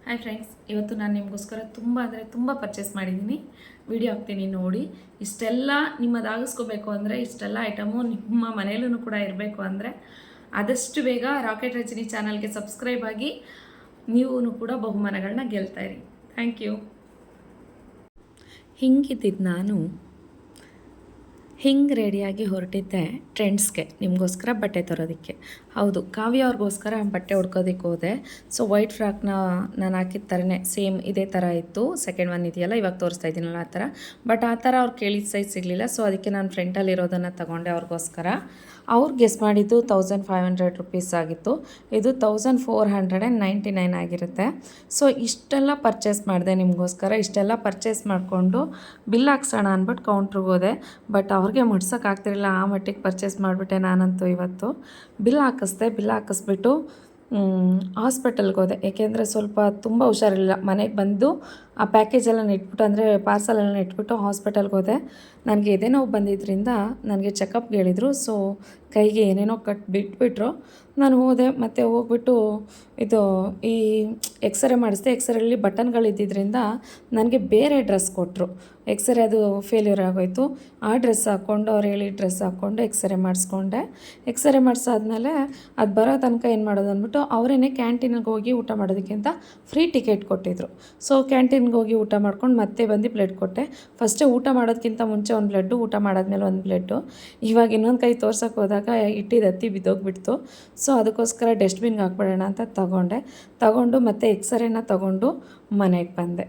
Hi friends, ಇವತ್ತು ನಾನು ನಿಮಗೋಸ್ಕರ ತುಂಬ ಪರ್ಚೇಸ್ ಮಾಡಿದ್ದೀನಿ. ವಿಡಿಯೋ ಹಾಕ್ತೀನಿ ನೋಡಿ. ಇಷ್ಟೆಲ್ಲ ನಿಮ್ಮದಾಗಿಸ್ಕೋಬೇಕು ಅಂದರೆ, ಇಷ್ಟೆಲ್ಲ ಐಟಮು ನಿಮ್ಮ ಮನೆಯಲ್ಲೂ ಕೂಡ ಇರಬೇಕು ಅಂದರೆ ಆದಷ್ಟು ಬೇಗ ರಾಕೆಟ್ ರಜನಿ ಚಾನಲ್ಗೆ ಸಬ್ಸ್ಕ್ರೈಬ್ ಆಗಿ ನೀವು ಕೂಡ ಬಹುಮಾನಗಳನ್ನ ಗೆಲ್ತಾ ಇರಿ. Thank you. ಹಿಂಗಿದ್ದಿದ್ದು ನಾನು ಹಿಂಗೆ ರೆಡಿಯಾಗಿ ಹೊರಟಿದ್ದೆ ಟ್ರೆಂಡ್ಸ್ಗೆ ನಿಮಗೋಸ್ಕರ ಬಟ್ಟೆ ತರೋದಕ್ಕೆ. ಹೌದು, ಕಾವ್ಯ ಅವ್ರಿಗೋಸ್ಕರ ಬಟ್ಟೆ ಹುಡ್ಕೋದಕ್ಕೆ ಹೋದೆ. ಸೊ ವೈಟ್ ಫ್ರಾಕ್ನ ನಾನು ಹಾಕಿದ ಥರನೇ ಸೇಮ್ ಇದೇ ಥರ ಇತ್ತು. ಸೆಕೆಂಡ್ ಒನ್ ಇದೆಯಲ್ಲ, ಇವಾಗ ತೋರಿಸ್ತಾ ಇದ್ದೀನಲ್ಲ ಆ ಥರ. ಬಟ್ ಆ ಥರ ಅವ್ರು ಕೇಳಿದ ಸೈಜ್ ಸಿಗಲಿಲ್ಲ. ಸೊ ಅದಕ್ಕೆ ನಾನು ಫ್ರಂಟಲ್ಲಿರೋದನ್ನು ತೊಗೊಂಡೆ ಅವ್ರಿಗೋಸ್ಕರ. ಅವ್ರು ಗೆಸ್ ಮಾಡಿದ್ದು 1500 ರುಪೀಸ್ ಆಗಿತ್ತು. ಇದು 1499 ಆಗಿರುತ್ತೆ. ಸೊ ಇಷ್ಟೆಲ್ಲ ಪರ್ಚೇಸ್ ಮಾಡಿದೆ ನಿಮಗೋಸ್ಕರ. ಇಷ್ಟೆಲ್ಲ ಪರ್ಚೇಸ್ ಮಾಡಿಕೊಂಡು ಬಿಲ್ ಹಾಕ್ಸೋಣ ಅಂದ್ಬಿಟ್ಟು ಕೌಂಟ್ರಿಗೆ ಹೋದೆ. ಬಟ್ ಅವ್ರಿಗೆ ಮುಡ್ಸೋಕ್ಕಾಗ್ತಿರಲಿಲ್ಲ, ಆ ಮಟ್ಟಿಗೆ ಪರ್ಚೇಸ್ ಮಾಡಿಬಿಟ್ಟೆ ನಾನಂತೂ ಇವತ್ತು. ಬಿಲ್ ಹಾಕಿಸ್ಬಿಟ್ಟು ಹಾಸ್ಪಿಟಲ್ಗೆ ಹೋದೆ. ಏಕೆಂದರೆ ಸ್ವಲ್ಪ ತುಂಬ ಹುಷಾರಿಲ್ಲ. ಮನೆಗೆ ಬಂದು ಆ ಪ್ಯಾಕೇಜೆಲ್ಲ ಇಟ್ಬಿಟ್ಟು, ಅಂದರೆ ಪಾರ್ಸಲೆಲ್ಲ ಇಟ್ಬಿಟ್ಟು ಹಾಸ್ಪಿಟಲ್ಗೆ ಹೋದೆ. ನನಗೆ ಎದೆ ನೋವು ಬಂದಿದ್ದರಿಂದ ನನಗೆ ಚೆಕಪ್ಗೆ ಹೇಳಿದರು. ಸೊ ಕೈಗೆ ಏನೇನೋ ಬಿಟ್ಬಿಟ್ರು. ನಾನು ಹೋದೆ. ಮತ್ತು ಹೋಗ್ಬಿಟ್ಟು ಈ ಎಕ್ಸ್ರೇ ಮಾಡಿಸಿದೆ. ಎಕ್ಸ್ರೇಲಿ ಬಟನ್ಗಳಿದ್ದಿದ್ದರಿಂದ ನನಗೆ ಬೇರೆ ಡ್ರೆಸ್ ಕೊಟ್ಟರು. ಎಕ್ಸ್ರೇ ಅದು ಫೇಲ್ಯೂರ್ ಆಗೋಯಿತು. ಆ ಡ್ರೆಸ್ ಹಾಕ್ಕೊಂಡು, ಅವ್ರು ಹೇಳಿ ಡ್ರೆಸ್ ಹಾಕ್ಕೊಂಡು ಎಕ್ಸ್ರೇ ಮಾಡಿಸ್ಕೊಂಡೆ. ಎಕ್ಸ್ರೇ ಮಾಡಿಸಾದ್ಮೇಲೆ ಅದು ಬರೋ ತನಕ ಏನು ಮಾಡೋದು ಅಂದ್ಬಿಟ್ಟು ಅವರೇನೆ ಕ್ಯಾಂಟೀನಿಗೆ ಹೋಗಿ ಊಟ ಮಾಡೋದಕ್ಕಿಂತ ಫ್ರೀ ಟಿಕೆಟ್ ಕೊಟ್ಟಿದ್ದರು. ಸೊ ಕ್ಯಾಂಟೀನ್ಗೆ ಹೋಗಿ ಊಟ ಮಾಡ್ಕೊಂಡು ಮತ್ತೆ ಬಂದು ಬ್ಲಡ್ ಕೊಟ್ಟೆ. ಫಸ್ಟೇ ಊಟ ಮಾಡೋದಕ್ಕಿಂತ ಮುಂಚೆ ಒಂದು ಬ್ಲಡ್ಡು, ಊಟ ಮಾಡಾದ್ಮೇಲೆ ಒಂದು ಬ್ಲಡ್ಡು. ಇವಾಗ ಇನ್ನೊಂದು ಕೈ ತೋರ್ಸೋಕೆ ಹೋದಾಗ ಇಟ್ಟಿದ್ದು ಹತ್ತಿ ಬಿದ್ದೋಗ್ಬಿಡ್ತು. ಸೊ ಅದಕ್ಕೋಸ್ಕರ ಡಸ್ಟ್ಬಿನ್ಗೆ ಹಾಕ್ಬಿಡೋಣ ಅಂತ ತಗೊಂಡು ಮತ್ತೆ ಎಕ್ಸ್ರೇನ ತಗೊಂಡು ಮನೆಗೆ ಬಂದೆ.